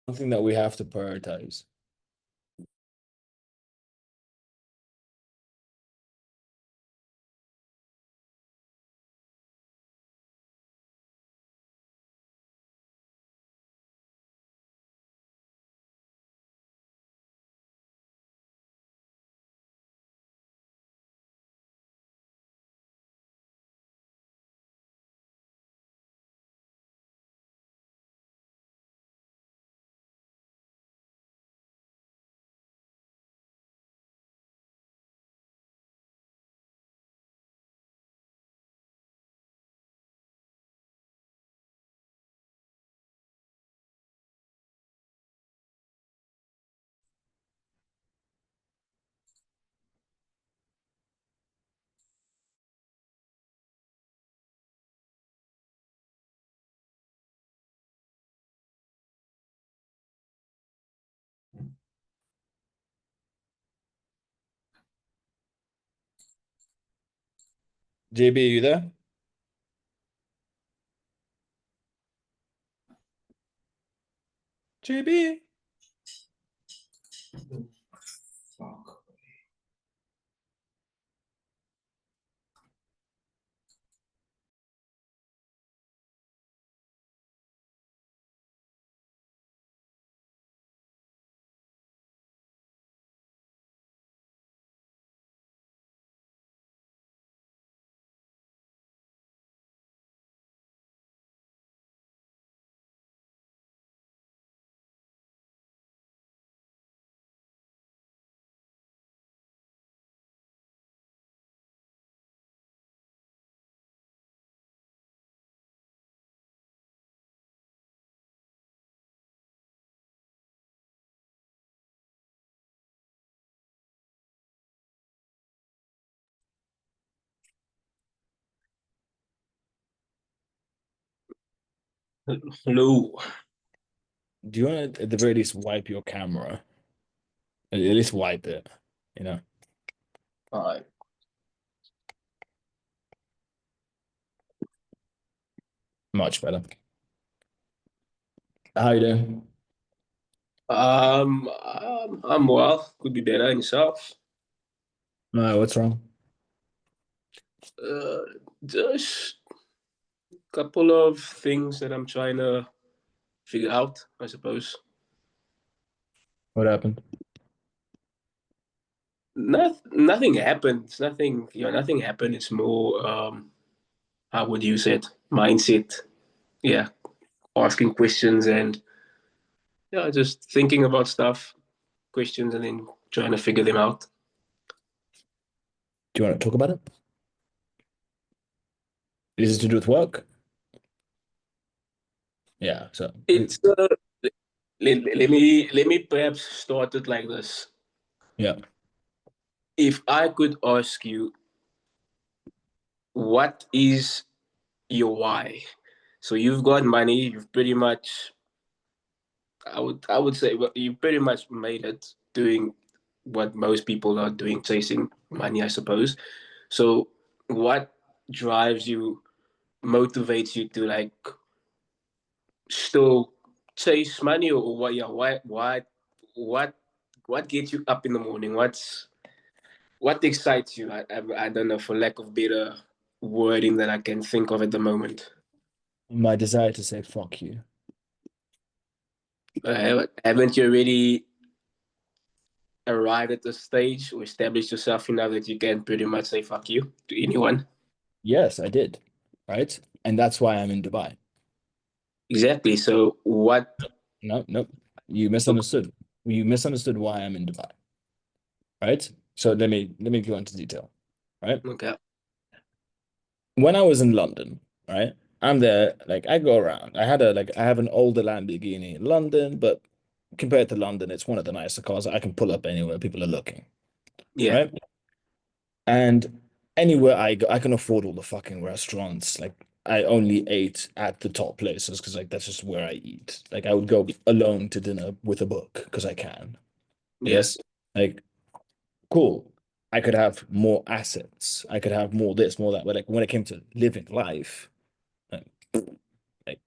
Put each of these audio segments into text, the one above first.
Something that we have to prioritize. JB, are you there? JB. Fuck. Hello. Do you want to at the very least wipe your camera? At least wipe it, you know? All right. Much better. How you doing? I'm well. Could be better in yourself. What's wrong? Uh, just a couple of things that I'm trying to figure out, I suppose. What happened? Nothing happened. It's nothing, nothing happened. It's more, how would you say it? Mindset. Yeah, asking questions and yeah, just thinking about stuff, questions, and then trying to figure them out. Do you want to talk about it? Is it to do with work? Yeah, so It's let me perhaps start it like this. yeah. If I could ask you, what is your why? So you've got money. You've pretty much, I would say, well, you pretty much made it doing what most people are doing, chasing money, I suppose. So what drives you, motivates you to like still chase money, or what? Yeah, what, what gets you up in the morning? What excites you? I don't know, for lack of better wording that I can think of at the moment. My desire to say fuck you. Haven't you already arrived at the stage or established yourself enough that you can pretty much say fuck you to anyone? Yes, I did. Right? And that's why I'm in Dubai. Exactly. So what? No, no. You misunderstood. You misunderstood why I'm in Dubai. Right? So let me go into detail. Right? Okay. When I was in London, right? I'm there, like I go around. I have an older Lamborghini in London, but compared to London, it's one of the nicer cars I can pull up anywhere people are looking, Yeah. right? And anywhere I go, I can afford all the fucking restaurants. Like I only ate at the top places because like that's just where I eat. Like I would go alone to dinner with a book because I can. Yeah. Yes. Like cool. I could have more assets. I could have more this, more that. But like when it came to living life, like, like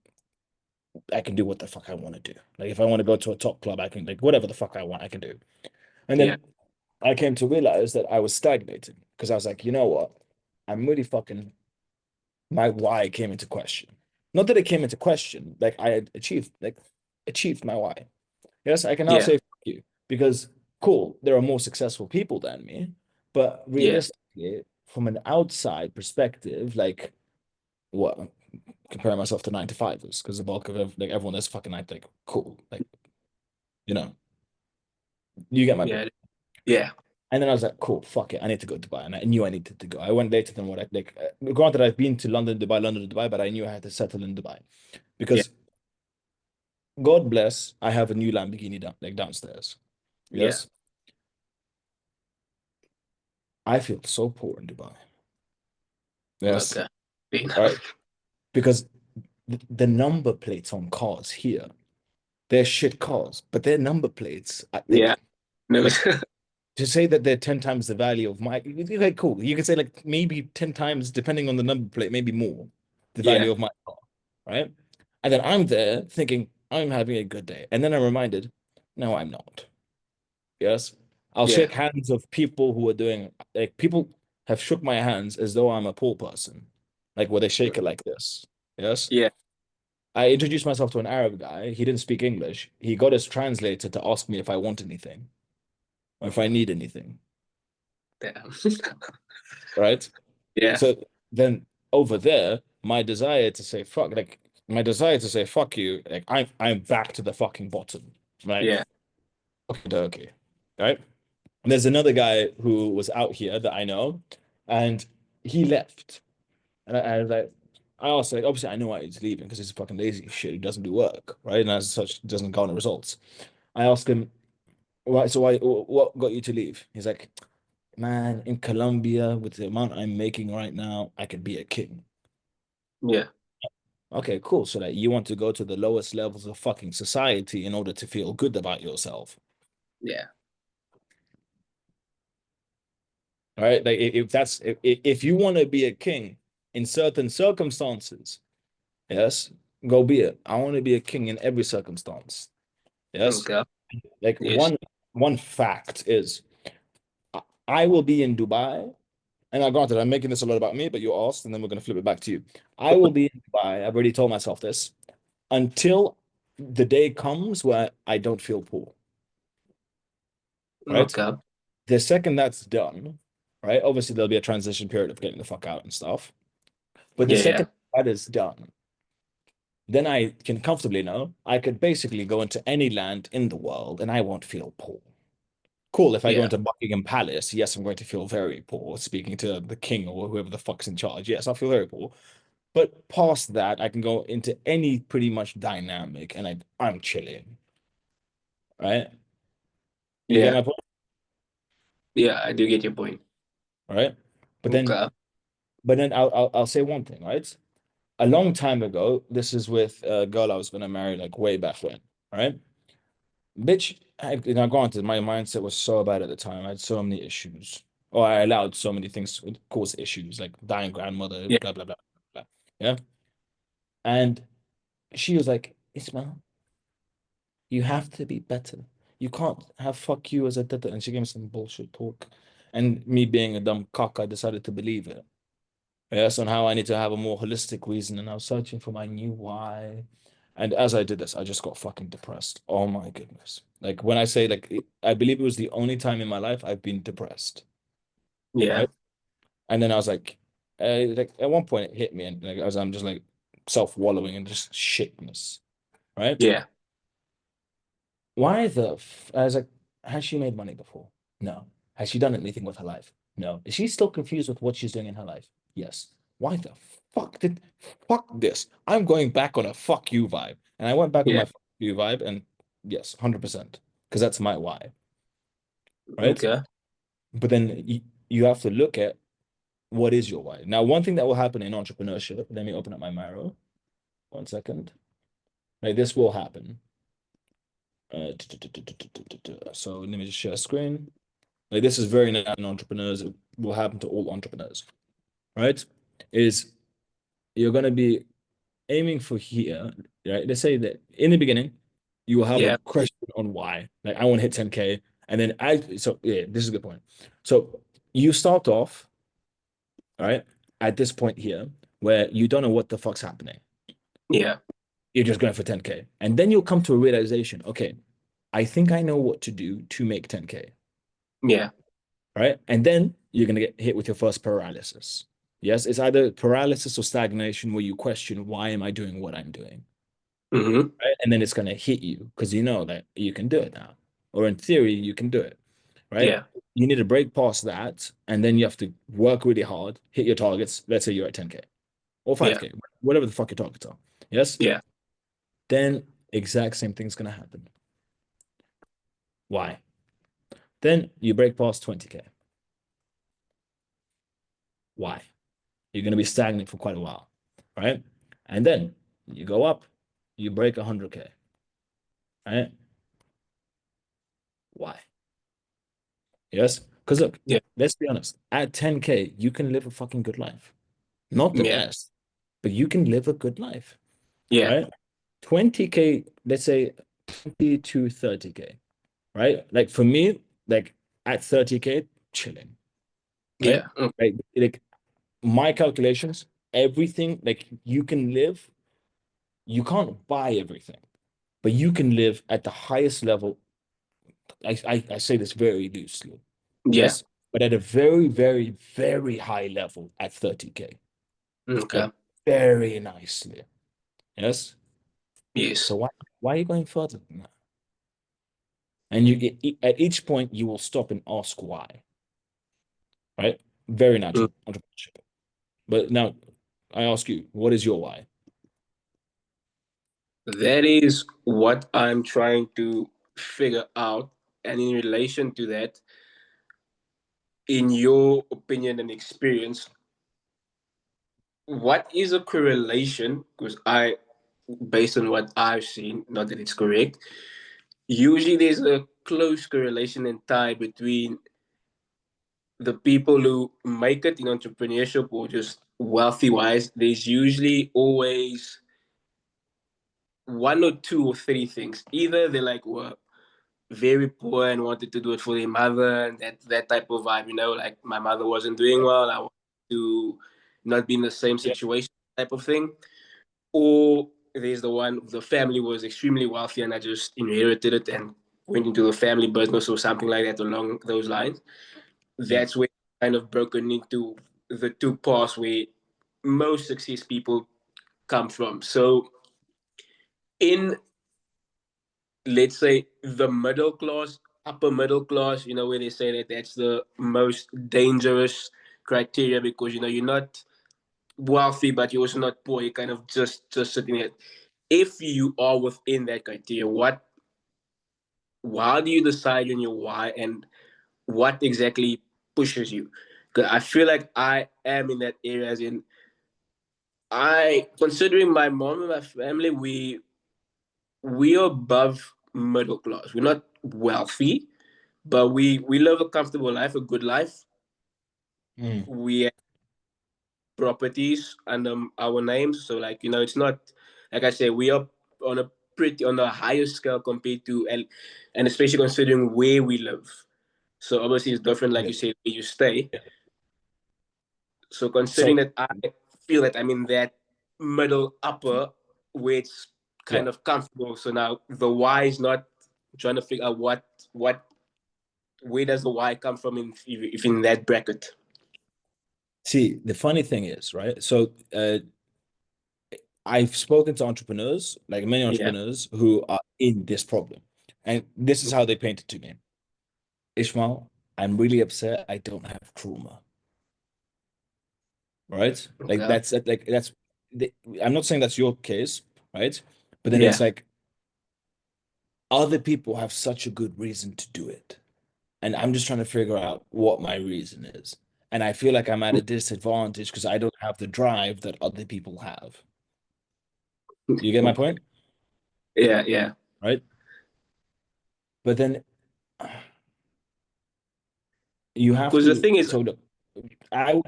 I can do what the fuck I want to do. Like if I want to go to a top club, I can like whatever the fuck I want, I can do. And Yeah. then I came to realize that I was stagnating because I was like, you know what? I'm really fucking my why came into question. Not that it came into question, like I had achieved my why. Yes, I can now Yeah. say fuck you because cool, there are more successful people than me, but Yeah. realistically, from an outside perspective, like what comparing myself to nine to fivers because the bulk of like everyone is fucking like cool, like you know, you get my Yeah. point. Yeah. And then I was like, cool, fuck it, I need to go to Dubai, and I knew I needed to go. I went later than what I like. Granted, I've been to London, Dubai, but I knew I had to settle in Dubai Yeah. because God bless, I have a new Lamborghini downstairs. Yeah. Yes, I feel so poor in Dubai. Yes, Okay. Fair right, enough. because the number plates on cars here, they're shit cars, but their number plates, Yeah. No. like to say that they're 10 times the value of my, like, cool. You can say like maybe 10 times, depending on the number plate, maybe more, the Yeah. value of my car, right? And then I'm there thinking I'm having a good day. And then I'm reminded, no, I'm not. Yes. I'll Yeah. shake hands of people who are doing, like, people have shook my hands as though I'm a poor person, like, where they shake it like this. Yes. Yeah. I introduced myself to an Arab guy. He didn't speak English. He got his translator to ask me if I want anything or if I need anything, Damn. right? Yeah. So then over there, my desire to say fuck, like my desire to say fuck you, like I'm back to the fucking bottom. Like, Yeah. okay, okay. Right? And there's another guy who was out here that I know, and he left. And I was like, I asked, like, obviously I know why he's leaving because he's fucking lazy as shit. He doesn't do work, right? And as such, doesn't garner results. I asked him, why, so why, what got you to leave? He's like, man, in Colombia, with the amount I'm making right now, I could be a king. Yeah. Okay, cool. So that you want to go to the lowest levels of fucking society in order to feel good about yourself. Yeah. All right. Like if that's if you want to be a king in certain circumstances, yes, go be it. I want to be a king in every circumstance. Yes. Okay. Like Yes. one fact is I will be in Dubai. And I granted, I'm making this a lot about me, but you asked, and then we're gonna flip it back to you. I will be in Dubai. I've already told myself this until the day comes where I don't feel poor. Right? Okay. The second that's done, right? Obviously, there'll be a transition period of getting the fuck out and stuff. But the Yeah. Yeah. second that is done, then I can comfortably know I could basically go into any land in the world and I won't feel poor. Cool, if I go Yeah. into Buckingham Palace, yes, I'm going to feel very poor speaking to the king or whoever the fuck's in charge. Yes, I'll feel very poor. But past that, I can go into any pretty much dynamic and I'm chilling, right? You get Yeah. my point, Yeah. I do get your point. right? But then, Okay. but then I'll say one thing, right? A long time ago, this is with a girl I was gonna marry like way back when, right? Bitch, now granted, my mindset was so bad at the time. I had so many issues. Or I allowed so many things to cause issues, like dying grandmother, Yeah. blah, blah, blah, blah. Yeah. And she was like, Ismael, you have to be better. You can't have fuck you as a dada. And she gave me some bullshit talk. And me being a dumb cock, I decided to believe it. Yes, on how I need to have a more holistic reason. And I was searching for my new why. And as I did this, I just got fucking depressed. Oh my goodness. Like when I say like I believe it was the only time in my life I've been depressed. Yeah. Right. And then I was like at one point it hit me and like as I'm just like self-wallowing and just shitness. Right. Yeah. Why the f I was like, has she made money before? No. Has she done anything with her life? No. Is she still confused with what she's doing in her life? Yes. Why the fuck this? I'm going back on a fuck you vibe. And I went back on Yeah. my fuck you vibe and yes, 100%. Because that's my why, right? Okay. But then you have to look at what is your why. Now, one thing that will happen in entrepreneurship, let me open up my Miro. 1 second. Right, this will happen. So let me just share screen. Like this is very natural in entrepreneurs. It will happen to all entrepreneurs, right? Is you're gonna be aiming for here. right? Let's say that in the beginning, you will have a Yeah. question on why. Like I want to hit 10K. And then so yeah, this is a good point. So you start off, right, at this point here where you don't know what the fuck's happening. Yeah. You're just going for 10K. And then you'll come to a realization, okay, I think I know what to do to make 10K, Yeah. right? And then you're going to get hit with your first paralysis. Yes, it's either paralysis or stagnation where you question, why am I doing what I'm doing? Mm-hmm. Right? And then it's going to hit you because you know that you can do it now. Or in theory, you can do it, right? Yeah. You need to break past that. And then you have to work really hard, hit your targets. Let's say you're at 10K or Yeah. 5K, whatever the fuck your targets are. Yes. Yeah. Then exact same thing's going to happen. Why? Then you break past 20K. Why? You're going to be stagnant for quite a while, right? And then you go up, you break 100K, right? Why? Yes. Because look, Yeah. let's be honest, at 10K, you can live a fucking good life. Not the Yeah. best, but you can live a good life, Yeah. right? 20K, let's say 20 to 30K, right? Like for me, like at 30K, chilling, right? Yeah. Mm. Like my calculations, everything, like you can live, you can't buy everything, but you can live at the highest level. I say this very loosely, Yeah. yes, but at a very, very, very high level at 30K, like Okay. very nicely, yes. Yes. So why are you going further than that? And you get at each point you will stop and ask why, right? Very Mm. natural entrepreneurship. But now I ask you, what is your why? That is what I'm trying to figure out. And in relation to that, in your opinion and experience, what is a correlation? Because based on what I've seen, not that it's correct, usually there's a close correlation and tie between the people who make it in entrepreneurship or just wealthy wise. There's usually always one or two or three things. Either they like were very poor and wanted to do it for their mother, and that type of vibe, like my mother wasn't doing well, I wanted to not be in the same Yeah. situation type of thing. Or there's the family was extremely wealthy and I just inherited it and went into a family business or something like that along those lines. Yeah. That's where kind of broken into the two paths where most success people come from. So in, let's say, the middle class, upper middle class, where they say that that's the most dangerous criteria because you're not wealthy but you're also not poor, you're kind of just sitting there. If you are within that criteria, how do you decide on your why and what exactly pushes you? Because I feel like I am in that area, as in, I, considering my mom and my family, we are above middle class. We're not wealthy, but we live a comfortable life, a good life. Mm. We have properties under our names, so like it's not, like I say, we are on a pretty on a higher scale compared to, and especially considering where we live. So obviously it's different, like Yeah. you say, where you stay. Yeah. So considering So that I feel that I'm in that middle upper where it's yeah. kind of comfortable. So now the why is not trying to figure out what where does the why come from if in that bracket. See, the funny thing is, right? So I've spoken to entrepreneurs, like many Yeah. entrepreneurs, who are in this problem. And this is how they paint it to me. Ishmael, I'm really upset I don't have trauma, right? Like Okay. that's like that's the, I'm not saying that's your case, right? But then it's Yeah. like other people have such a good reason to do it. And I'm just trying to figure out what my reason is. And I feel like I'm at a disadvantage because I don't have the drive that other people have. You get my point? Yeah. Yeah. Right? But then you have Because the to, thing is, so look, I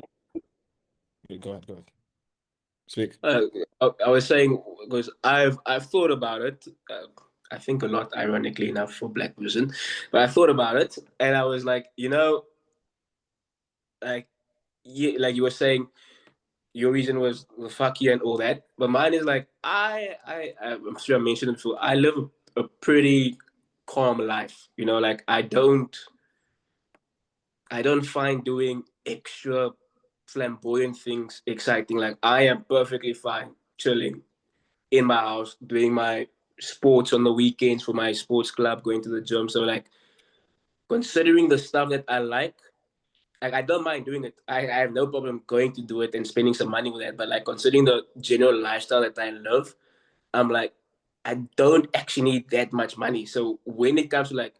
go ahead, go ahead. Speak. Uh, I was saying because I've thought about it. I think a lot, ironically enough, for black person, but I thought about it, and I was like, like like you were saying, your reason was well, fuck you and all that, but mine is like I'm sure I mentioned it before. I live a pretty calm life. Like I don't find doing extra flamboyant things exciting. Like I am perfectly fine chilling in my house, doing my sports on the weekends for my sports club, going to the gym. So like considering the stuff that I like I don't mind doing it. I have no problem going to do it and spending some money with that. But like considering the general lifestyle that I love, I'm like, I don't actually need that much money. So when it comes to like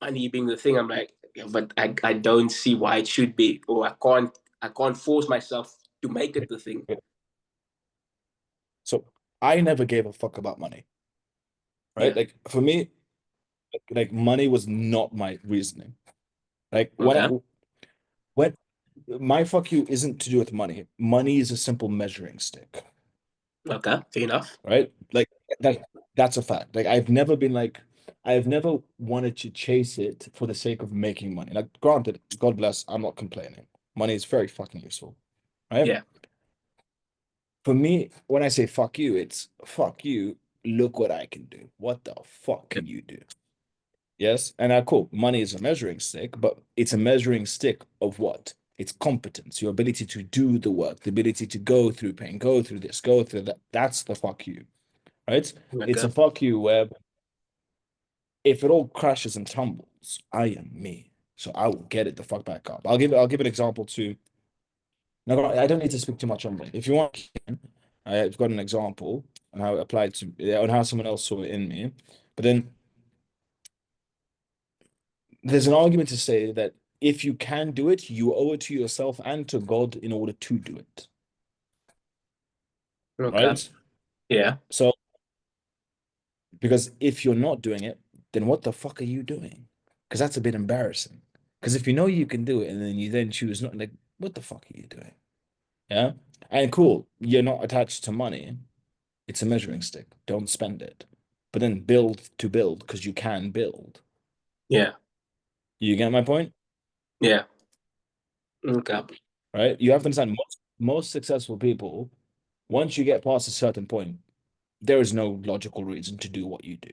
money being the thing, I'm like, yeah, but I don't see why it should be, or I can't force myself to make it the thing. So I never gave a fuck about money, right? Yeah. Like for me, like money was not my reasoning. Like Okay. when my fuck you isn't to do with money. Money is a simple measuring stick, Okay. Fair enough. right? Like that that's a fact. Like I've never wanted to chase it for the sake of making money. Like granted, God bless, I'm not complaining. Money is very fucking useful, right? Yeah. For me, when I say fuck you, it's fuck you. Look what I can do. What the fuck Yeah. can you do? Yes. And cool. Money is a measuring stick, but it's a measuring stick of what? It's competence, your ability to do the work, the ability to go through pain, go through this, go through that. That's the fuck you, right? It's Okay. a fuck you where if it all crashes and tumbles, I am me. So I will get it the fuck back up. I'll give an example to. No, I don't need to speak too much on it. If you want, I've got an example on how it applied to on how someone else saw it in me. But then there's an argument to say that if you can do it, you owe it to yourself and to God in order to do it. Okay. Right? Yeah. So, because if you're not doing it, then what the fuck are you doing? Because that's a bit embarrassing. Because if you know you can do it and then you then choose not, like, what the fuck are you doing? Yeah. And cool, you're not attached to money. It's a measuring stick. Don't spend it. But then build to build because you can build. Yeah. You get my point? Yeah. Okay. Right? You have to understand most successful people, once you get past a certain point, there is no logical reason to do what you do.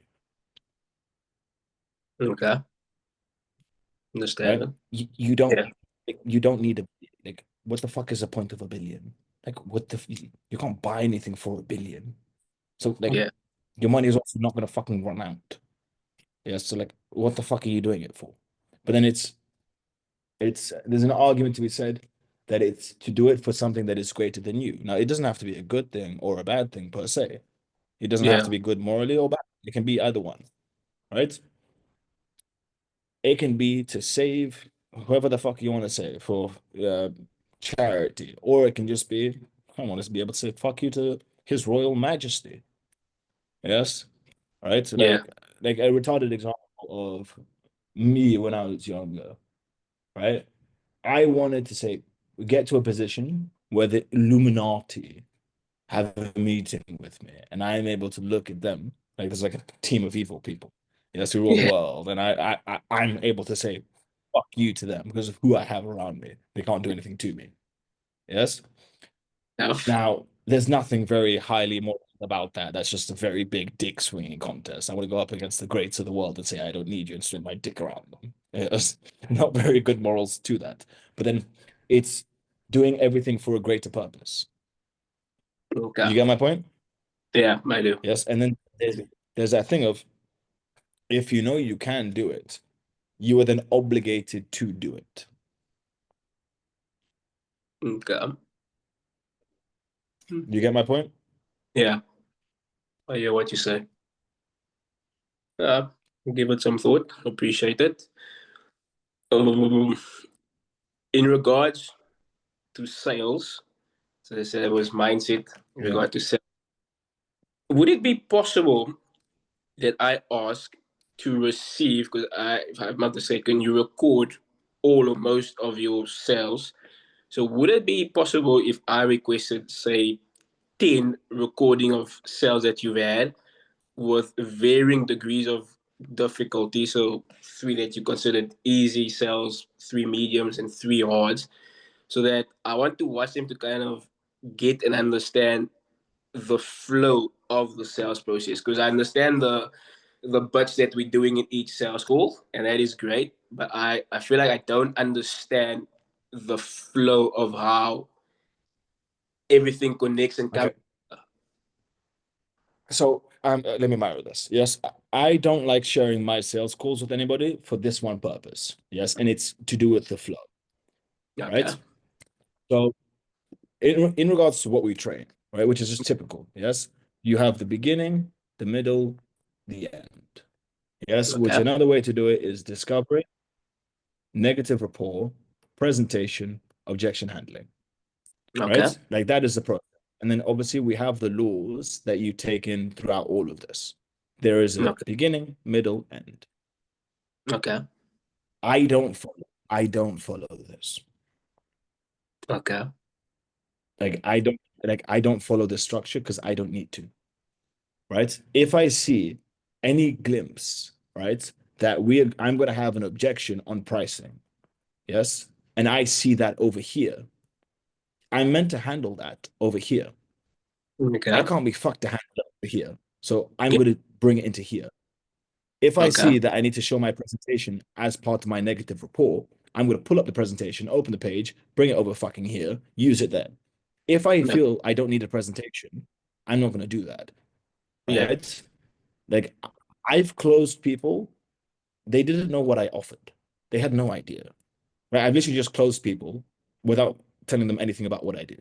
Okay. Right? Understand. You don't Yeah. you don't need a like what the fuck is the point of a billion? Like you can't buy anything for a billion. So like Yeah. your money is also not gonna fucking run out. Yeah, so like what the fuck are you doing it for? But then it's there's an argument to be said that it's to do it for something that is greater than you. Now, it doesn't have to be a good thing or a bad thing per se. It doesn't have Yeah. to be good morally or bad. It can be either one, right? It can be to save whoever the fuck you want to save for charity, or it can just be I want to be able to say fuck you to His Royal Majesty. Yes, right. So Yeah. like a retarded example of me when I was younger, right? I wanted to say get to a position where the Illuminati have a meeting with me, and I am able to look at them like there's like a team of evil people, yes, who rule the Yeah. world, and I'm able to say fuck you to them because of who I have around me. They can't do anything to me. Yes. Enough. Now, there's nothing very highly moral about that. That's just a very big dick swinging contest. I want to go up against the greats of the world and say I don't need you and swing my dick around them. Yes. Not very good morals to that. But then it's doing everything for a greater purpose. Okay. You get my point? Yeah, I do. Yes. And then there's that thing of if you know you can do it, you are then obligated to do it. Okay. You get my point? Yeah, I hear what you say. Uh, give it some thought. Appreciate it. Um, in regards to sales, so they said it was mindset in Yeah. regard to sales. Would it be possible that I ask to receive, because if I'm not mistaken, you record all or most of your sales. So would it be possible if I requested, say, 10 recording of sales that you've had with varying degrees of difficulty. So three that you considered easy sales, three mediums, and three hards. So that I want to watch them to kind of get and understand the flow of the sales process, because I understand the butts that we're doing in each sales call, and that is great. But I feel like I don't understand the flow of how everything connects and comes. Okay. So let me mirror this. Yes, I don't like sharing my sales calls with anybody for this one purpose. Yes, and it's to do with the flow, Okay. right? So in regards to what we train, right, which is just typical. Yes, you have the beginning, the middle, the end. Yes, which Okay. another way to do it is discovery, negative rapport, presentation, objection handling, Okay. right? Like that is the process. And then obviously we have the laws that you take in throughout all of this. There is a Okay. beginning, middle, end. Okay. I don't follow this. Okay. I don't follow the structure because I don't need to, right? If I see any glimpse, right, that I'm gonna have an objection on pricing, yes, and I see that over here, I'm meant to handle that over here. I Okay. can't be fucked to handle it over here. So I'm Yeah. gonna bring it into here. If I Okay. see that I need to show my presentation as part of my negative report, I'm going to pull up the presentation, open the page, bring it over fucking here, use it there. If I No. feel I don't need a presentation, I'm not going to do that, Yeah. right? Like I've closed people, they didn't know what I offered. They had no idea, right? I've literally just closed people without telling them anything about what I do.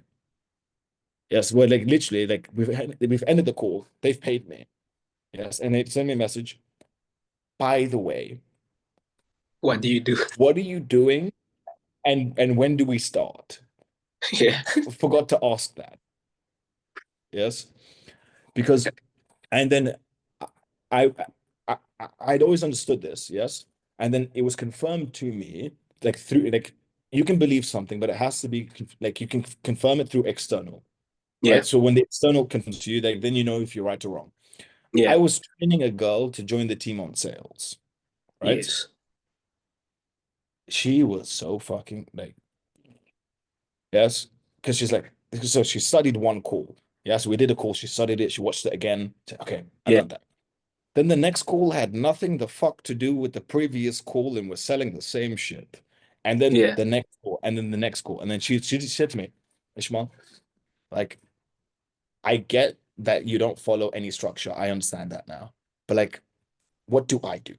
Yes, well, like literally, like we've ended the call. They've paid me. Yes, and they send me a message. By the way, What do you do? what are you doing? And when do we start? Yeah. Forgot to ask that. Yes, because and then I, I'd always understood this. Yes, and then it was confirmed to me like through like you can believe something, but it has to be like you can confirm it through external, Yeah. right? So when the external confirms to you, like, then you know if you're right or wrong. I Yeah. was training a girl to join the team on sales, right? Yes. She was so fucking like yes, because she's like, so she studied one call. Yeah, so we did a call. She studied it. She watched it again. Said, okay, I Yeah. learned that. Then the next call had nothing the fuck to do with the previous call and was selling the same shit. And then Yeah. the next call, and then the next call, and then she just said to me, Ishmael, like, I get that you don't follow any structure. I understand that now, but like, what do I do?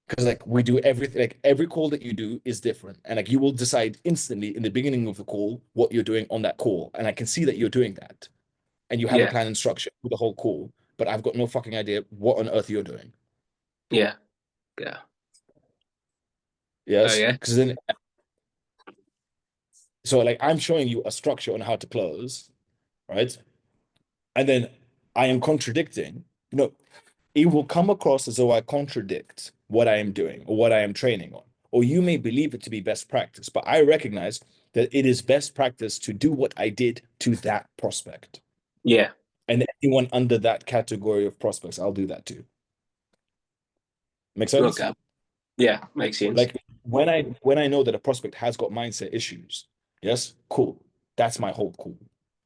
Because like we do everything, like every call that you do is different, and like you will decide instantly in the beginning of the call what you're doing on that call, and I can see that you're doing that, and you have a Yeah. plan and structure for the whole call, but I've got no fucking idea what on earth you're doing. Yeah. Yeah. Yes, Okay. because then so like I'm showing you a structure on how to close, right? And then I am contradicting. You know, it will come across as though I contradict what I am doing or what I am training on. Or you may believe it to be best practice, but I recognize that it is best practice to do what I did to that prospect. Yeah. And anyone under that category of prospects, I'll do that too. Make sense? Okay. Yeah. Makes sense. Like when I know that a prospect has got mindset issues, yes, cool. That's my whole call.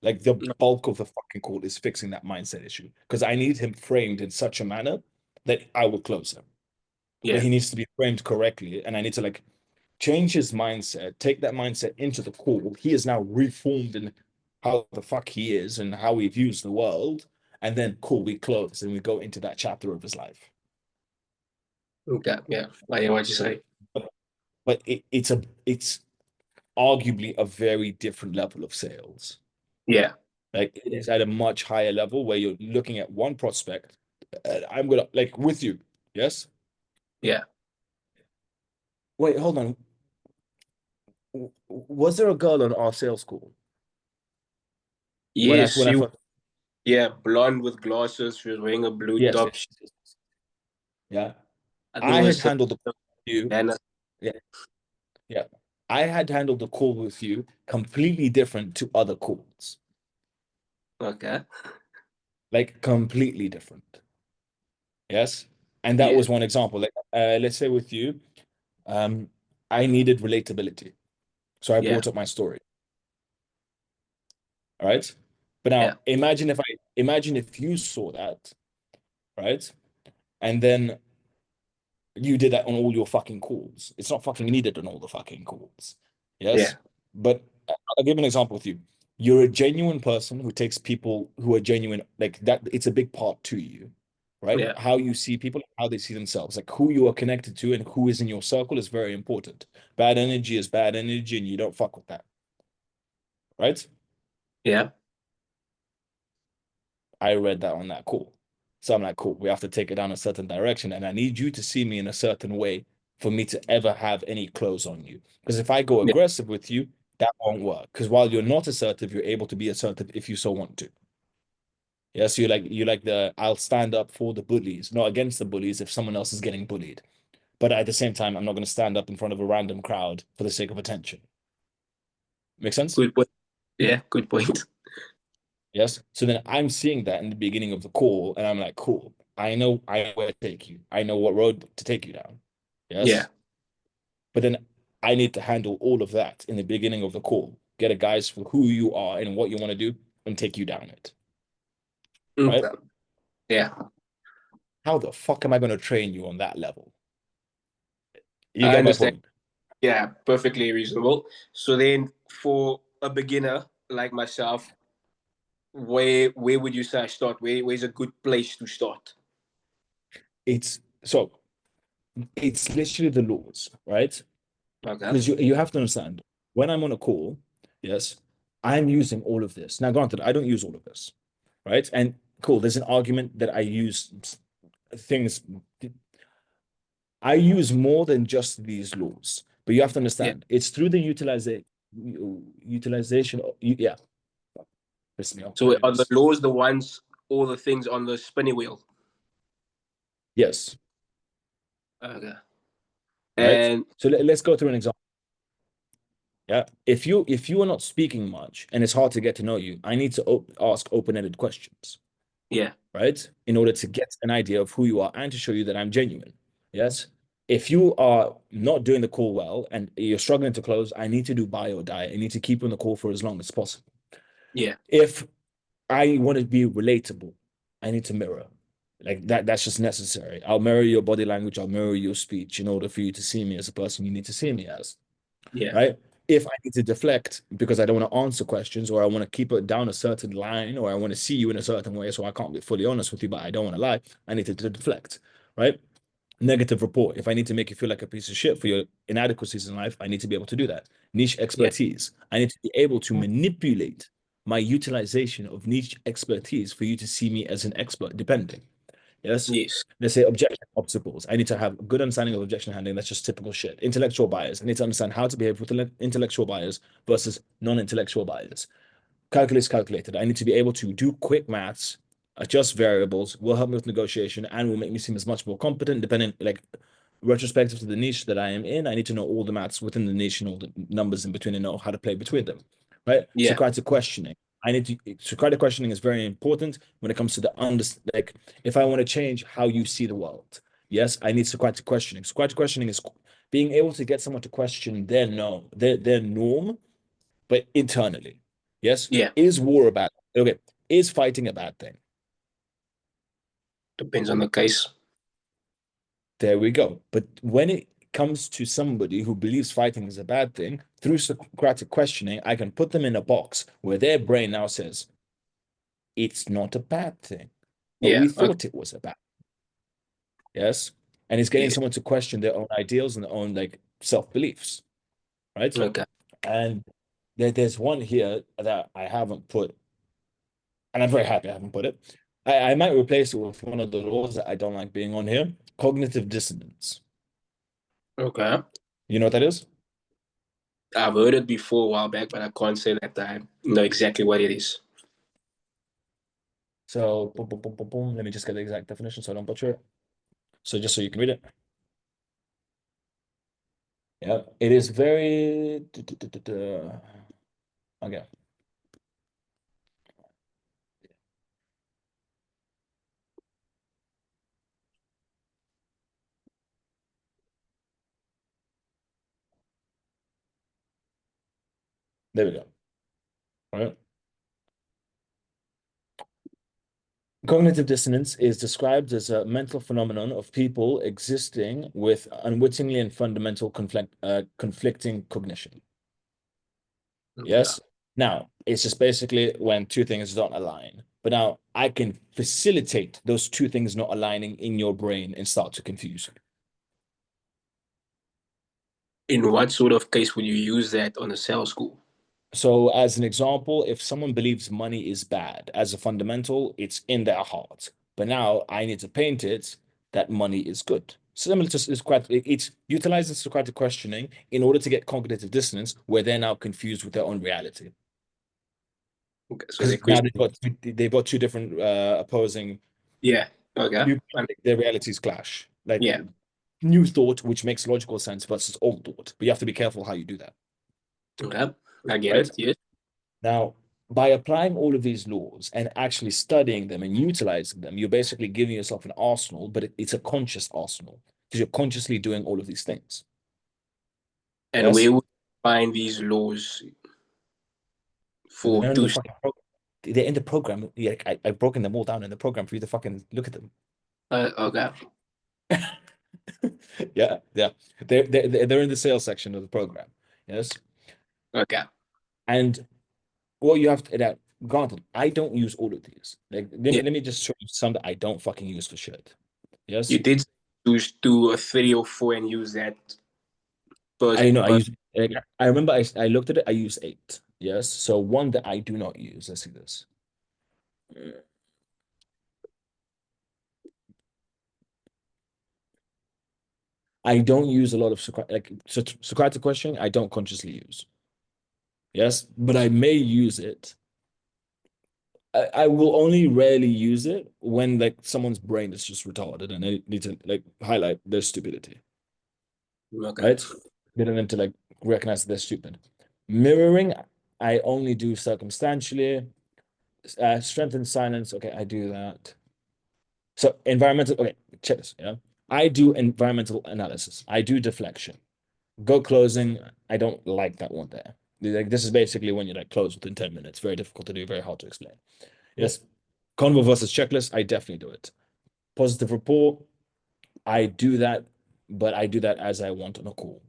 Like the bulk of the fucking call is fixing that mindset issue because I need him framed in such a manner that I will close him. But Yeah. he needs to be framed correctly, and I need to like change his mindset, take that mindset into the call. He is now reformed in how the fuck he is and how he views the world, and then cool, we close and we go into that chapter of his life. Okay. Yeah. I hear what you say. But it's arguably a very different level of sales. Yeah. Like it is at a much higher level where you're looking at one prospect. I'm gonna like with you. Yes. Yeah. Wait, hold on. Was there a girl on our sales call Yes. when I She. first? Yeah. Blonde with glasses. She was wearing a blue Yes, top. yes, yeah. I think I it had was handled the call with you. Hannah. Yeah, yeah. I had handled the call with you completely different to other calls. Okay. like completely different. Yes. And that Yeah. was one example. Like, let's say with you, um, I needed relatability. So I Yeah. brought up my story. All right. But Yeah. now imagine if you saw that, right? And then you did that on all your fucking calls. It's not fucking needed on all the fucking calls. Yeah. Yes. But I'll give an example with you. You're a genuine person who takes people who are genuine, like that. It's a big part to you, right? Yeah. How you see people, how they see themselves, like who you are connected to and who is in your circle is very important. Bad energy is bad energy, and you don't fuck with that, right? Yeah. I read that on that call. So I'm like, cool, we have to take it down a certain direction. And I need you to see me in a certain way for me to ever have any close on you. Because if I go Yeah. aggressive with you, that won't work. Because while you're not assertive, you're able to be assertive if you so want to. Yes, you like the I'll stand up for the bullies, not against the bullies if someone else is getting bullied. But at the same time, I'm not going to stand up in front of a random crowd for the sake of attention. Make sense? Good point. Yeah. Good point. Yes. So then I'm seeing that in the beginning of the call, and I'm like, cool. I know where to take you. I know what road to take you down. Yeah. Yes. But then I need to handle all of that in the beginning of the call. Get a guys for who you are and what you want to do and take you down it. Right? Okay. Yeah. How the fuck am I going to train you on that level? You I get my understand. point. Yeah. Perfectly reasonable. So then, for a beginner like myself, where would you say I start? Where's a good place to start? It's literally the laws, right? Okay. Because you have to understand when I'm on a call, yes, I'm using all of this. Now, granted, I don't use all of this, right? And cool, there's an argument that I use things, I use more than just these laws. But you have to Yeah. understand, it's through the utilization. Yeah, piss me off, So are the anyways. laws the ones, all the things on the spinning wheel? Yes, Okay. right. And So let's go through an example. Yeah, if you are not speaking much and it's hard to get to know you, I need to ask open-ended questions, yeah. right? In order to get an idea of who you are and to show you that I'm genuine. Yes. If you are not doing the call well and you're struggling to close, I need to do buy or die. I need to keep you on the call for as long as possible. Yeah. If I want to be relatable, I need to mirror. Like that's just necessary. I'll mirror your body language, I'll mirror your speech in order for you to see me as a person you need to see me as, Yeah. right? If I need to deflect because I don't want to answer questions or I want to keep it down a certain line or I want to see you in a certain way so I can't be fully honest with you, but I don't want to lie, I need to deflect, right? Negative report. If I need to make you feel like a piece of shit for your inadequacies in life, I need to be able to do that. Niche Yeah. expertise. I need to be able to manipulate my utilization of niche expertise for you to see me as an expert, depending. Yes. Yes. Let's say objection obstacles. I need to have a good understanding of objection handling. That's just typical shit. Intellectual bias. I need to understand how to behave with intellectual bias versus non-intellectual bias. Calculus calculated. I need to be able to do quick maths, adjust variables, will help me with negotiation, and will make me seem as much more competent, depending, like, retrospective to the niche that I am in. I need to know all the maths within the niche and all the numbers in between and know how to play between them, right? Yeah. Socratic questioning. Socratic questioning is very important when it comes to like, if I want to change how you see the world. Yes, I need Socratic questioning. Socratic questioning is being able to get someone to question their no, their norm, but internally. Yes. Yeah. Is war a bad? Okay. Is fighting a bad thing? Depends on the case. There we go. But when it comes to somebody who believes fighting is a bad thing, through Socratic questioning, I can put them in a box where their brain now says, it's not a bad thing. But Yeah. we Okay. thought it was a bad. Yes. And it's getting Yeah. someone to question their own ideals and their own like self-beliefs. Right. Okay. And there's one here that I haven't put, and I'm very happy I haven't put it. I might replace it with one of the laws that I don't like being on here. Cognitive dissonance. Okay. You know what that is? I've heard it before a while back, but I can't say that I know exactly what it is. So, boom, boom, boom, boom, boom. Let me just get the exact definition so I don't butcher it. So, just so you can read it. Yeah, it is very. Okay. There we go. All right. Cognitive dissonance is described as a mental phenomenon of people existing with unwittingly and fundamental conflicting cognition. Yeah. Yes. Now, it's just basically when two things don't align. But now I can facilitate those two things not aligning in your brain and start to confuse you. In what sort of case would you use that on a sales call? So, as an example, if someone believes money is bad, as a fundamental, it's in their heart. But now I need to paint it that money is good. Similar to it utilizes Socratic questioning in order to get cognitive dissonance, where they're now confused with their own reality. Okay, so the Because now question. they've got two different opposing Yeah. Okay. view, their realities clash. Like Yeah. new thought, which makes logical sense versus old thought. But you have to be careful how you do that, Okay. I get right? it. Yes. Now, by applying all of these laws and actually studying them and utilizing them, you're basically giving yourself an arsenal, but it's a conscious arsenal because you're consciously doing all of these things. And Yes, where would you find these laws for they're in the two? fucking program. They're in the program. Yeah, I've broken them all down in the program for you to fucking look at them. Okay. Yeah, yeah. They're in the sales section of the program. Yes. Okay. And well, you have to that granted, I don't use all of these. Like Yeah. let me just show you some that I don't fucking use for shit. You Yes. did choose two or three or four and use that I know I per use like I remember I looked at it, I use eight. Yes. So one that I do not use. Let's see this. I don't use a lot of Socratic questioning, I don't consciously use. Yes, but I may use it. I will only rarely use it when like someone's brain is just retarded and I need to like highlight their stupidity, Okay. right? Getting them to like recognize that they're stupid. Mirroring, I only do circumstantially. Strength and silence, okay, I do that. So environmental, okay, check this, yeah. I do environmental analysis. I do deflection. Go closing, I don't like that one there. Like this is basically when you like close within 10 minutes. Very difficult to do, very hard to explain. Yeah. Yes. Convo versus checklist, I definitely do it. Positive rapport, I do that, but I do that as I want on a call.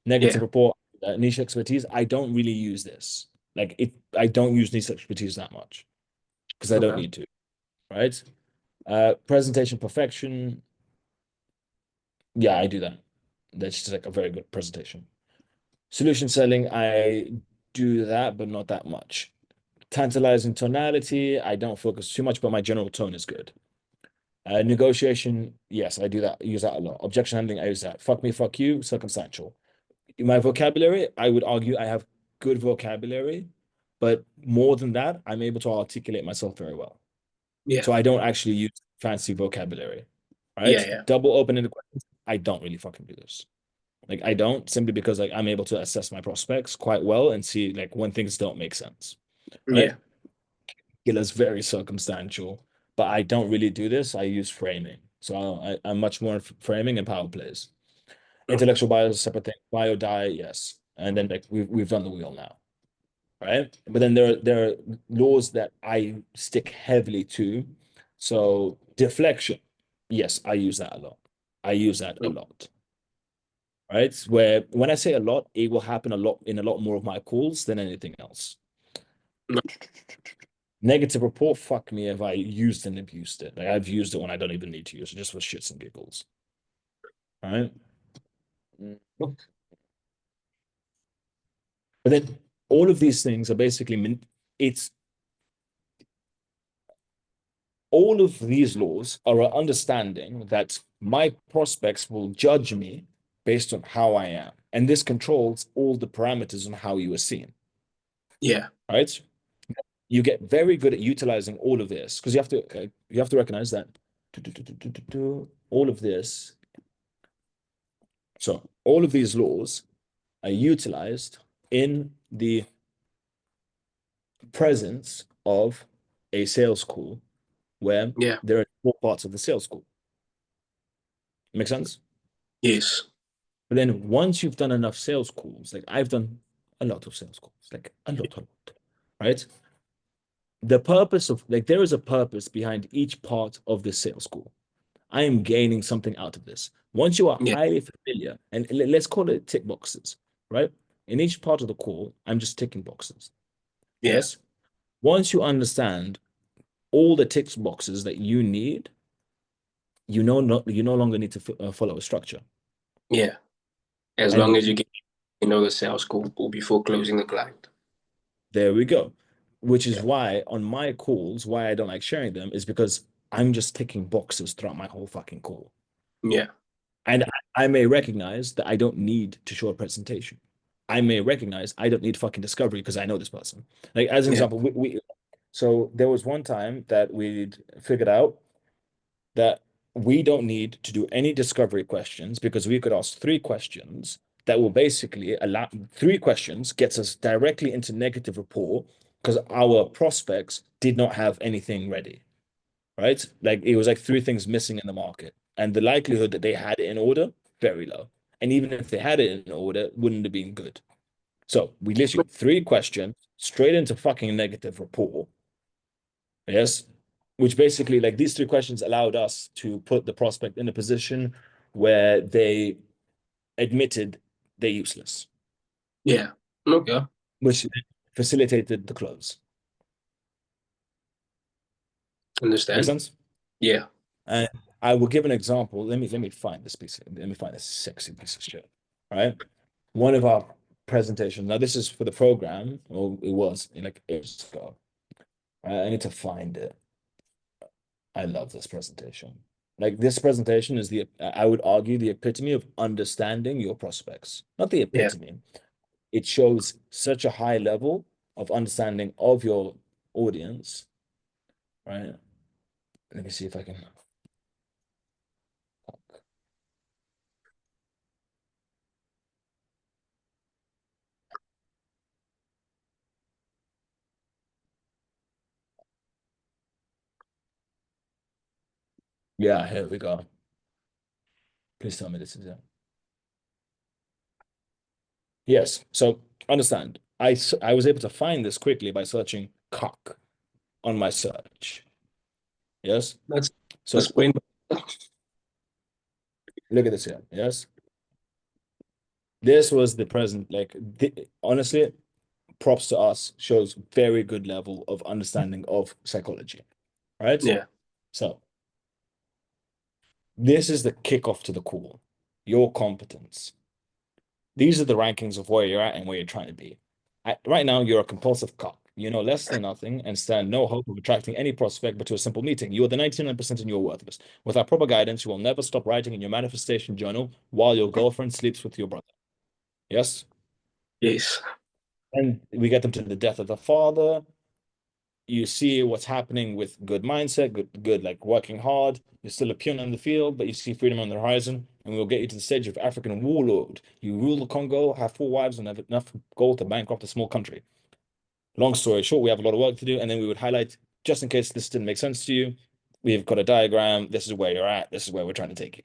Negative Yeah. rapport, niche expertise, I don't really use this. Like it, I don't use niche expertise that much because I don't Okay. need to, right? Presentation perfection, yeah, I do that. That's just like a very good presentation. Solution selling, I do that, but not that much. Tantalizing tonality, I don't focus too much, but my general tone is good. Negotiation, yes, I do that. I use that a lot. Objection handling, I use that. Fuck me, fuck you, circumstantial. In my vocabulary, I would argue I have good vocabulary, but more than that, I'm able to articulate myself very well. Yeah. So I don't actually use fancy vocabulary. Yeah. Right? Yeah. Double open-ended questions, I don't really fucking do this. Like I don't simply because like I'm able to assess my prospects quite well and see like when things don't make sense. Yeah. Right? Killer's very circumstantial, but I don't really do this. I use framing. So I'm much more framing and power plays. Okay. Intellectual bias is a separate thing. Bio die, yes. And then like we've done the wheel now. Right? But then there are laws that I stick heavily to. So deflection, yes, I use that a lot. I use that a lot. Right? Where when I say a lot, it will happen a lot in a lot more of my calls than anything else. Negative report, fuck me if I used and abused it. Like I've used it when I don't even need to use it, just for shits and giggles. All right. But then all of these things are basically it's all of these laws are an understanding that my prospects will judge me based on how I am. And this controls all the parameters on how you are seen. Yeah. Right? You get very good at utilizing all of this because you have to recognize that all of this. So all of these laws are utilized in the presence of a sales call where Yeah. there are four parts of the sales call. Make sense? Yes. But then once you've done enough sales calls, like I've done a lot of sales calls, like a lot, right? The purpose of like there is a purpose behind each part of the sales call. I am gaining something out of this. Once you are Yeah, highly familiar, and let's call it tick boxes, right? In each part of the call, I'm just ticking boxes. yeah, Yes. Once you understand all the tick boxes that you need, you no longer need to follow a structure. yeah. As long And as you get, the sales call before closing the client. there we go. Which is Yeah, why on my calls, why I don't like sharing them is because I'm just ticking boxes throughout my whole fucking call. yeah, And I may recognize that I don't need to show a presentation. I may recognize I don't need fucking discovery because I know this person. Like as an yeah, example, so there was one time that we figured out that we don't need to do any discovery questions because we could ask three questions that will basically allow three questions gets us directly into negative rapport because our prospects did not have anything ready, right? Like it was like three things missing in the market. And the likelihood that they had it in order, very low. And even if they had it in order, wouldn't have been good. So we literally three questions straight into fucking negative rapport. Yes. Which basically, like these three questions allowed us to put the prospect in a position where they admitted they're useless, yeah. Okay, which facilitated the close. Make understand. sense? Yeah, And I will give an example. Let me find this piece. Let me find this sexy piece of shit. All right. One of our presentations. Now this is for the program, or it was like ages ago. I need to find it. I love this presentation. Like this presentation is I would argue, the epitome of understanding your prospects. Not the yeah. epitome. It shows such a high level of understanding of your audience, right? Let me see if I can. Yeah, here we go. Please tell me this is it. Yes. So understand. I was able to find this quickly by searching cock on my search. Yes. That's So point. look at this here. Yes. This was the present. Like honestly, props to us. Shows very good level of understanding of psychology. Right. Yeah, So this is the kickoff to the call. Your competence. These are the rankings of where you're at and where you're trying to be. Right now, you're a compulsive cock. You know less than nothing and stand no hope of attracting any prospect but to a simple meeting. You are the 99% and you're worthless. Without proper guidance, you will never stop writing in your manifestation journal while your girlfriend sleeps with your brother. Yes? yes, And we get them to the death of the father. You see what's happening with good mindset, good like working hard. You're still a peon on the field, but you see freedom on the horizon, and we'll get you to the stage of African warlord. You rule the Congo, have four wives, and have enough gold to bankrupt a small country. Long story short, we have a lot of work to do, and then we would highlight, just in case this didn't make sense to you, we've got a diagram. This is where you're at. This is where we're trying to take you.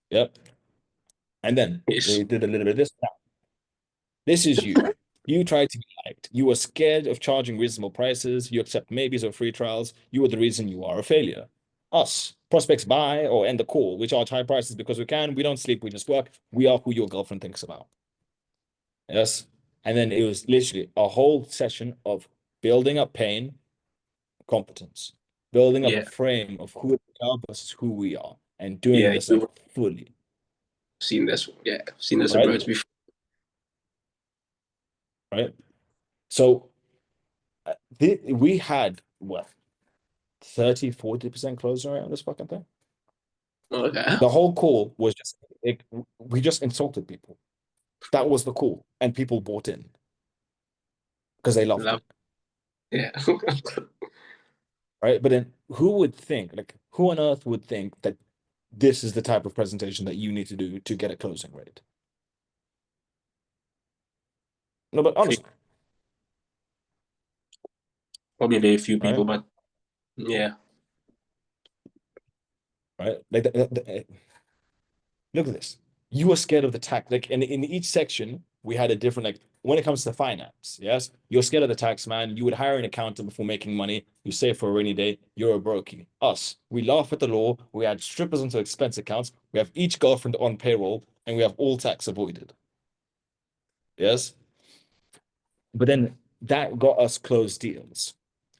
Yep. And then yes, we did a little bit of this. This is you. You try to be liked. You are scared of charging reasonable prices. You accept maybes or free trials. You are the reason you are a failure. Us, prospects buy or end the call. We charge high prices because we can. We don't sleep. We just work. We are who your girlfriend thinks about. Yes. And then it was literally a whole session of building up pain, competence, building up a yeah, frame of who we are versus who we are, and doing yeah. this like You've fully, seen this, yeah, seen this right? approach before. Right. So we had what 30, 40% closing rate on this fucking thing. Okay, The whole call was just we just insulted people. That was the call, and people bought in because they loved love, it, yeah, right? But then who would think, like, who on earth would think that this is the type of presentation that you need to do to get a closing rate? No, but honestly, probably very few right? people, but yeah, Right? Like, look at this. You were scared of the tax. Like, in each section, we had a different like when it comes to finance, yes, you're scared of the tax man. You would hire an accountant before making money. You save for a rainy day. You're a brokey. Us, we laugh at the law. We add strippers into expense accounts. We have each girlfriend on payroll, and we have all tax avoided. Yes, but then that got us closed deals.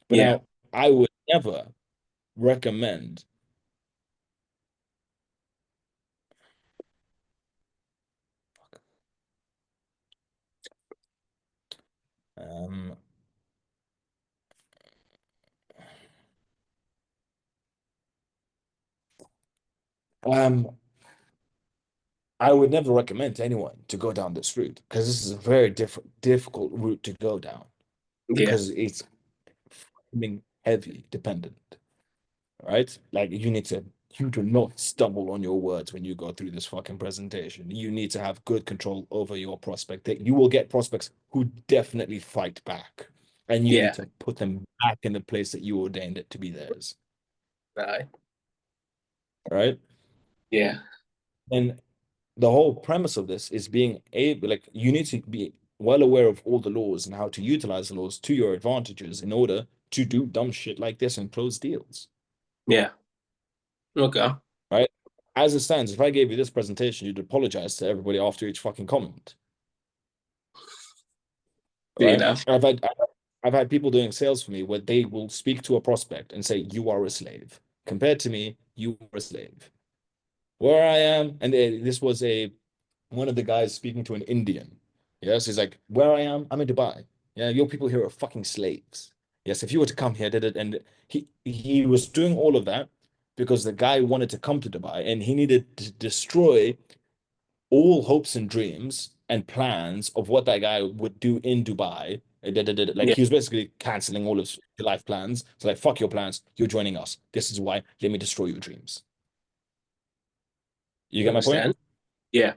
But Yeah. now I would never recommend. Um, um, I would never recommend to anyone to go down this route because this is a very difficult route to go down Yeah. because it's fucking heavy dependent, right? Like you do not stumble on your words when you go through this fucking presentation. You need to have good control over your prospect. That you will get prospects who definitely fight back, and you need Yeah. to put them back in the place that you ordained it to be theirs, Right. right? Yeah. And the whole premise of this is being able, like, you need to be well aware of all the laws and how to utilize the laws to your advantages in order to do dumb shit like this and close deals, Yeah. Okay. right? As it stands, if I gave you this presentation, you'd apologize to everybody after each fucking comment, Fair right? enough. I've had people doing sales for me where they will speak to a prospect and say, "You are a slave." Compared to me, you are a slave. Where I am, and this was a one of the guys speaking to an Indian. Yes, he's like, where I am, I'm in Dubai. Yeah, your people here are fucking slaves. Yes, if you were to come here, did it, and he was doing all of that because the guy wanted to come to Dubai and he needed to destroy all hopes and dreams and plans of what that guy would do in Dubai. Like Yeah. he was basically canceling all of his life plans. So like, fuck your plans. You're joining us. This is why. Let me destroy your dreams. You You get my point? understand? Yeah.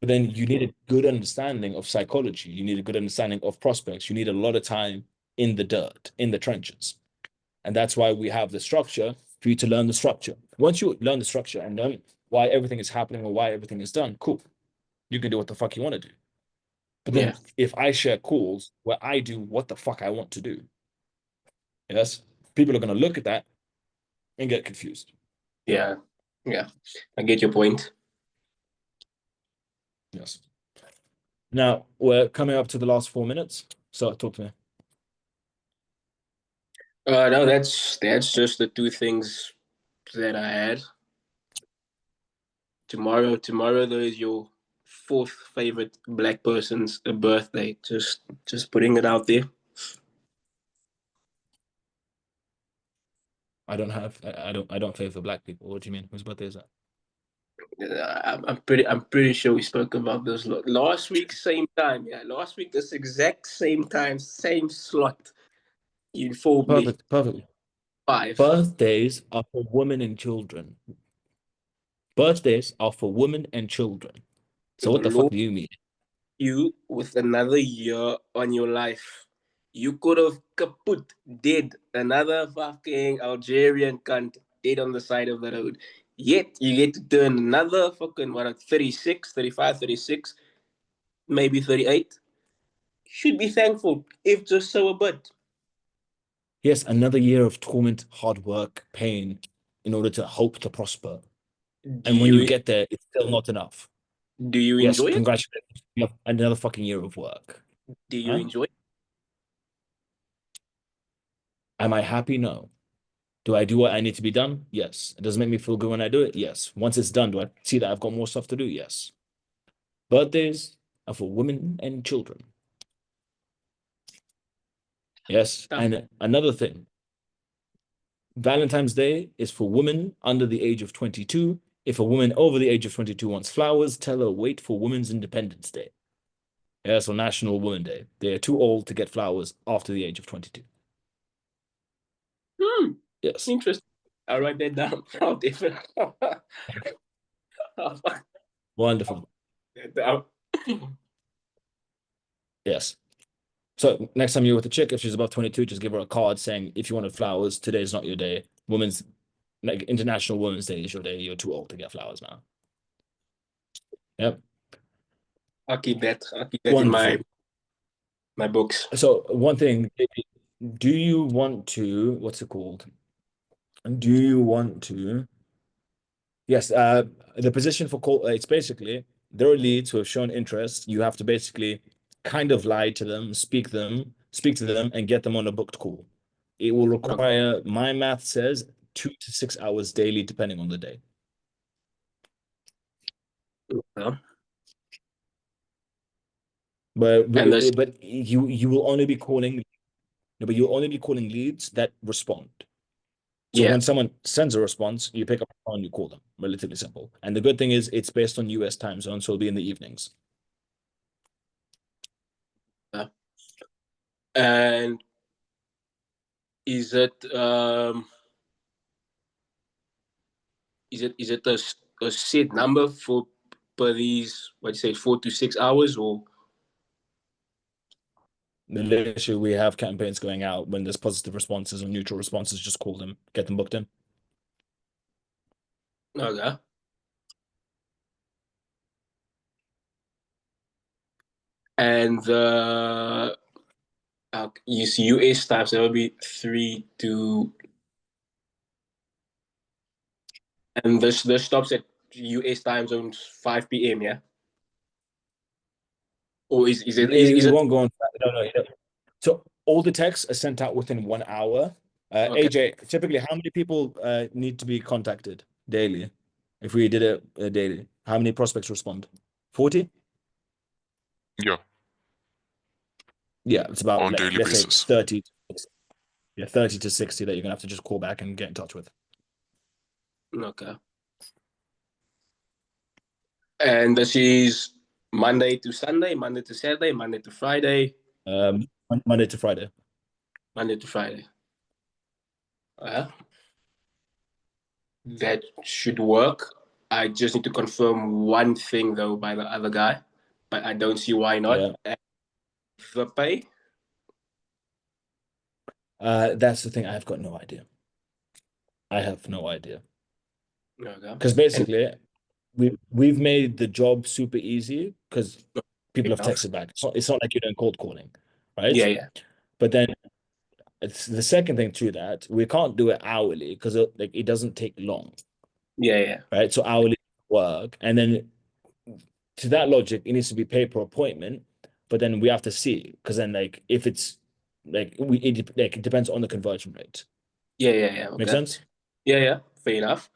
But then you need a good understanding of psychology. You need a good understanding of prospects. You need a lot of time in the dirt, in the trenches. And that's why we have the structure for you to learn the structure. Once you learn the structure and learn why everything is happening or why everything is done, cool. You can do what the fuck you want to do. But Yeah. then if I share calls where I do what the fuck I want to do, yes, people are going to look at that and get confused. Yeah. Yeah. I get your point. Yes. Now we're coming up to the last 4 minutes. So talk to me. No, that's just the two things that I had. Tomorrow though is your fourth favorite black person's birthday. Just putting it out there. I don't favor black people. What do you mean? Whose birthday is that? I'm pretty sure we spoke about this last week, same time. Yeah, last week this exact same time, same slot. You informed me. Perfect, perfect. 5. Birthdays are for women and children. Birthdays are for women and children. So what the fuck Lord, do you mean? you with another year on your life. You could have kaput dead another fucking Algerian cunt dead on the side of the road. Yet you get to turn another fucking what 36, 35, 36, maybe 38. Should be thankful if just so a bit. Yes, another year of torment, hard work, pain, in order to hope to prosper. Do And when you you get there, it's still not enough. do you Yes, enjoy it? congratulations. You have another fucking year of work. Do you Huh? enjoy it? Am I happy? No. Do I do what I need to be done? Yes. It does make me feel good when I do it? Yes. Once it's done, do I see that I've got more stuff to do? Yes. Birthdays are for women and children. Yes. Tough. And another thing, Valentine's Day is for women under the age of 22. If a woman over the age of 22 wants flowers, tell her wait for Women's Independence Day. Yeah, so National Women Day. They are too old to get flowers after the age of 22. Hmm. Yes. Interesting. I'll write that down. I'll definitely I'll write Wonderful. that down. Yes. So next time you're with a chick, if she's above 22, just give her a card saying, if you wanted flowers, today's not your day. Women's, like International Women's Day is your day. You're too old to get flowers now. Yep. I'll keep that in Wonderful. my books. So one thing, do you want to, what's it called? Do you want to, yes, the position for call, it's basically there are leads who have shown interest. You have to basically kind of lie to them, speak to them and get them on a booked call. It will Okay. require, my math says 2 to 6 hours daily, depending on the day. Yeah. But And this, but you will only be calling, no, but you'll only be calling leads that respond. So yeah, when someone sends a response, you pick up the phone, you call them. Relatively simple. And the good thing is it's based on US time zone, so it'll be in the evenings. yeah. And is it is it a set number for per these what you say 4 to 6 hours or Literally, we have campaigns going out when there's positive responses or neutral responses, just call them, get them booked in. okay? And the you see US time, so it'll be 3 to, and this stops at US time zone 5 p.m. Yeah, or It is it won't go on. No, no, no. So all the texts are sent out within 1 hour. okay? AJ, typically, how many people need to be contacted daily? If we did it daily, how many prospects respond? 40? Yeah, Yeah, it's about on like daily let's say basis. 30. Yeah, 30 to 60 that you're gonna have to just call back and get in touch with. Okay. And this is Monday to Sunday, Monday to Saturday, Monday to Friday, Monday to Friday. Monday to Friday. Uh, that should work. I just need to confirm one thing though by the other guy, but I don't see why not. Yeah. And the pay. That's the thing. I've got no idea. I have no idea. Okay. Because And basically, we've made the job super easy because people have enough. texted back. It's not like you're doing cold calling, right? Yeah, yeah, But then it's the second thing to that, we can't do it hourly because it doesn't take long, yeah, yeah, right? So hourly work, and then to that logic, it needs to be paid per appointment. But then we have to see because then like if it's like it depends on the conversion rate. yeah, yeah, yeah. Make Okay. sense? Yeah, yeah. Fair enough.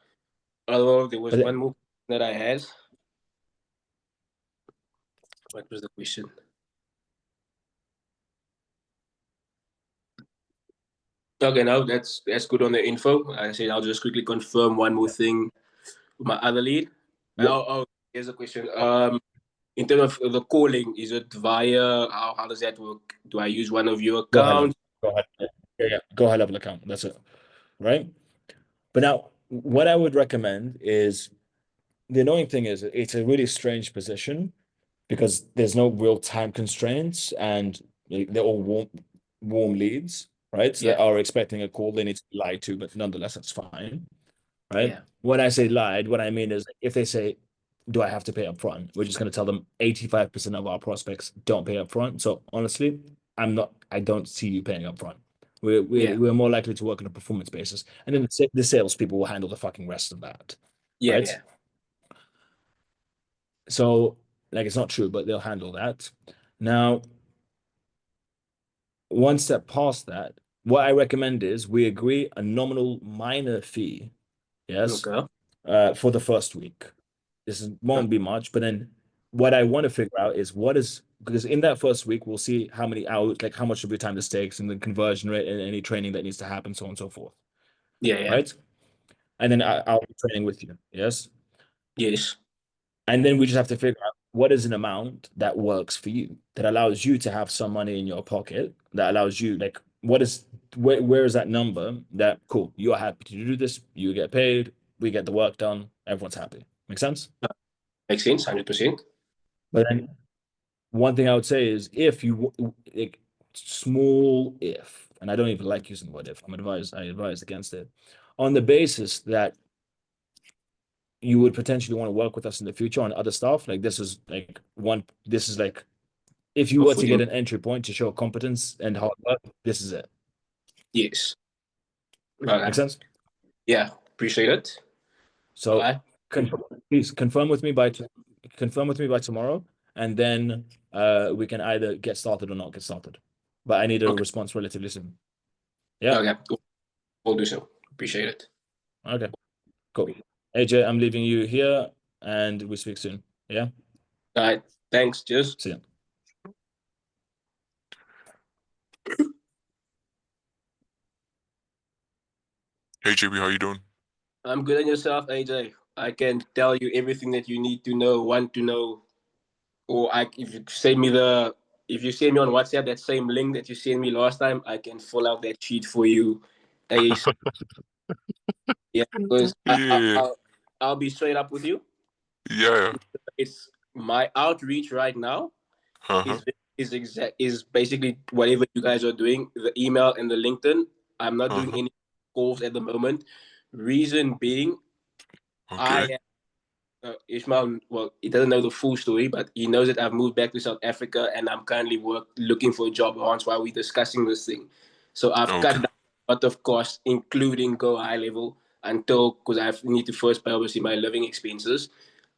Although there was one But more that I had. What was the question? Okay, now that's good on the info. I said I'll just quickly confirm one more thing with my other lead. what Here's a question. In terms of the calling, is it via how does that work? Do I use one of your go high level. accounts? Go high. Yeah, yeah. Go high level account. That's it. Right? But now what I would recommend is the annoying thing is it's a really strange position because there's no real time constraints and they're all warm leads, right? So they Yeah, are expecting a call, they need to be lied to, but nonetheless, that's fine, right? yeah, When I say lied, what I mean is if they say, do I have to pay up front? We're just going to tell them 85% of our prospects don't pay up front. So honestly, I don't see you paying up front. yeah, We're more likely to work on a performance basis. And then the salespeople will handle the fucking rest of that, yeah, right? yeah, So, like, it's not true, but they'll handle that. Now, one step past that, what I recommend is we agree a nominal minor fee, yes, okay, for the first week. Won't be much, but then what I want to figure out is what is because in that first week we'll see how many hours, like how much of your time this takes, and the conversion rate, and any training that needs to happen, so on and so forth, yeah, yeah, right? And then I'll be training with you, yes. yes, And then we just have to figure out what is an amount that works for you, that allows you to have some money in your pocket, that allows you, like, where is that number that, cool, you're happy to do this, you get paid, we get the work done, everyone's happy. Make sense? makes sense, 100%. But then one thing I would say is if you, like, small if, and I don't even like using the word if, I advise against it, on the basis that you would potentially want to work with us in the future on other stuff, like this is like if you were to get an entry point to show competence and hard work, this is it. Yes. Make sense? Yeah, appreciate it. So Alright. please confirm with me by tomorrow, and then we can either get started or not get started. But I need a response relatively soon. Yeah. Okay. We'll do so. Appreciate it. Okay. Cool. AJ, I'm leaving you here, and we speak soon. Yeah. All right. Thanks. Cheers. See ya. Hey JB, how you doing? I'm good on yourself, AJ. I can tell you everything that you need to know, want to know, or if you send me on WhatsApp that same link that you sent me last time, I can fill out that sheet for you. Yeah, because Yeah, I'll be straight up with you. yeah. It's my outreach right now Uh-huh. is basically whatever you guys are doing, the email and the LinkedIn. I'm not doing Uh-huh. any calls at the moment. Reason being, Okay. I Ismael, well, he doesn't know the full story, but he knows that I've moved back to South Africa and I'm currently looking for a job. Hence why we're discussing this thing. So I've cut Okay. down a lot of costs, including go high level, because I need to first pay obviously my living expenses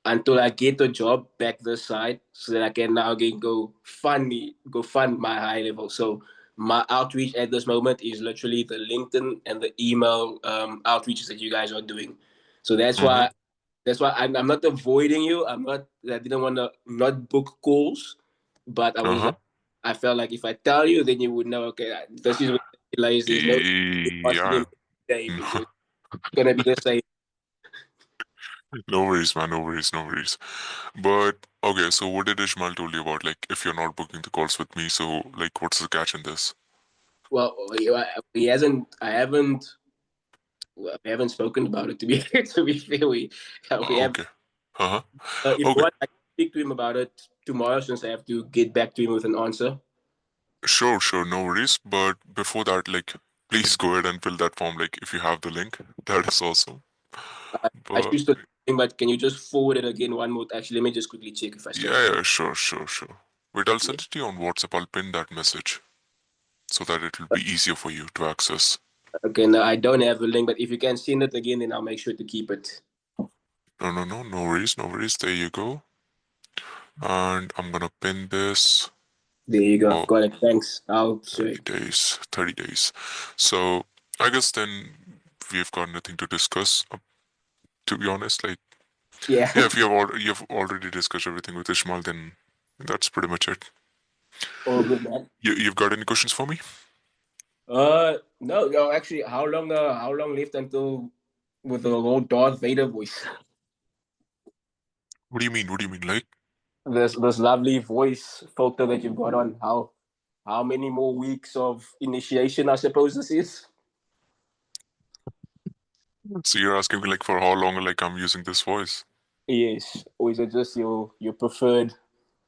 until I get the job back this side, so that I can now again go fund my high level. So my outreach at this moment is literally the LinkedIn and the email outreaches that you guys are doing. So Mm-hmm. that's why I'm not avoiding you. I didn't want to not book calls, but Uh-huh. I felt like if I tell you, then you would know. Okay, this is what I realize. There's no passing Yeah. him day because it's gonna be the same. No worries, man. No worries, no worries. But okay, so what did Ishmael told you about? Like, if you're not booking the calls with me, so like, what's the catch in this? Well, he hasn't. We haven't spoken about it to be to be fair. We have. Okay. Uh-huh. If you Okay. want, I can speak to him about it tomorrow, since I have to get back to him with an answer. Sure, sure, no worries. But before that, like, please go ahead and fill that form. Like, if you have the link, that is awesome. I But should still, but can you just forward it again one more? Actually, let me just quickly check if I still have yeah, it. sure, sure, sure. Wait, I'll Yeah. send it to you on WhatsApp. I'll pin that message so that it will be easier for you to access. Okay, no, I don't have the link, but if you can send it again, then I'll make sure to keep it. No, no, no, no worries, no worries. There you go. And I'm gonna pin this There you go. for Got it. Thanks. I'll show 30 it. days. 30 days. So I guess then we've got nothing to discuss. To be honest, like Yeah. yeah, if you've already discussed everything with Ishmael, then that's pretty much it. All good, man. You've got any questions for me? No, no. Actually, how long left until with the whole Darth Vader voice? What do you mean? What do you mean? Like, This lovely voice filter that you've got on. How many more weeks of initiation? I suppose this is. so you're asking me like for how long like I'm using this voice? Yes. Or is it just your preferred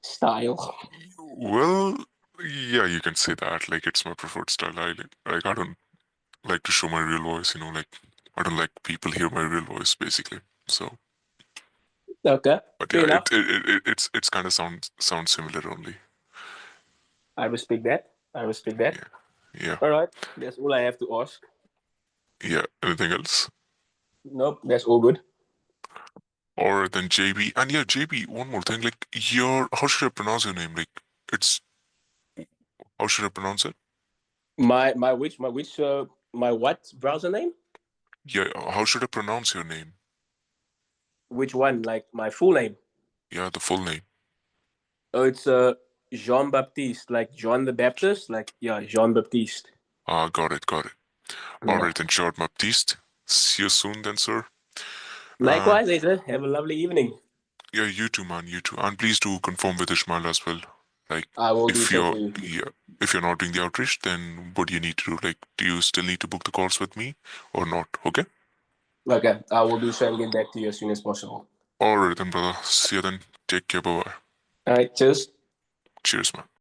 style? Well, yeah, you can say that. Like, it's my preferred style. I don't like to show my real voice. Like I don't like people hear my real voice basically. So, Okay. but Fair yeah, enough. it's kind of sounds similar only. I respect that. I respect that. Yeah, yeah, All right. That's all I have to ask. yeah. Anything else? Nope. That's all good. Or then JB. And yeah, JB. One more thing. Like your how should I pronounce your name? Like it's how should I pronounce it? My what browser name? Yeah, how should I pronounce your name? Which one? Like my full name? Yeah, the full name. Oh, it's Jean Baptiste, like John the Baptist, like yeah, Jean Baptiste. Ah, got it, got it. All Yeah. right, then, Short Baptiste. See you soon, then, sir. And Likewise, Asa. Have a lovely evening. yeah, you too, man, you too. And please do confirm with Ishmael as well. Like, I will do so for you. if you're not doing the outreach, then what do you need to do? Like, do you still need to book the calls with me or not? Okay. Okay, I will do so and get back to you as soon as possible. All right, then, brother. See you then. Take care. Bye bye. All right, cheers. Cheers, man.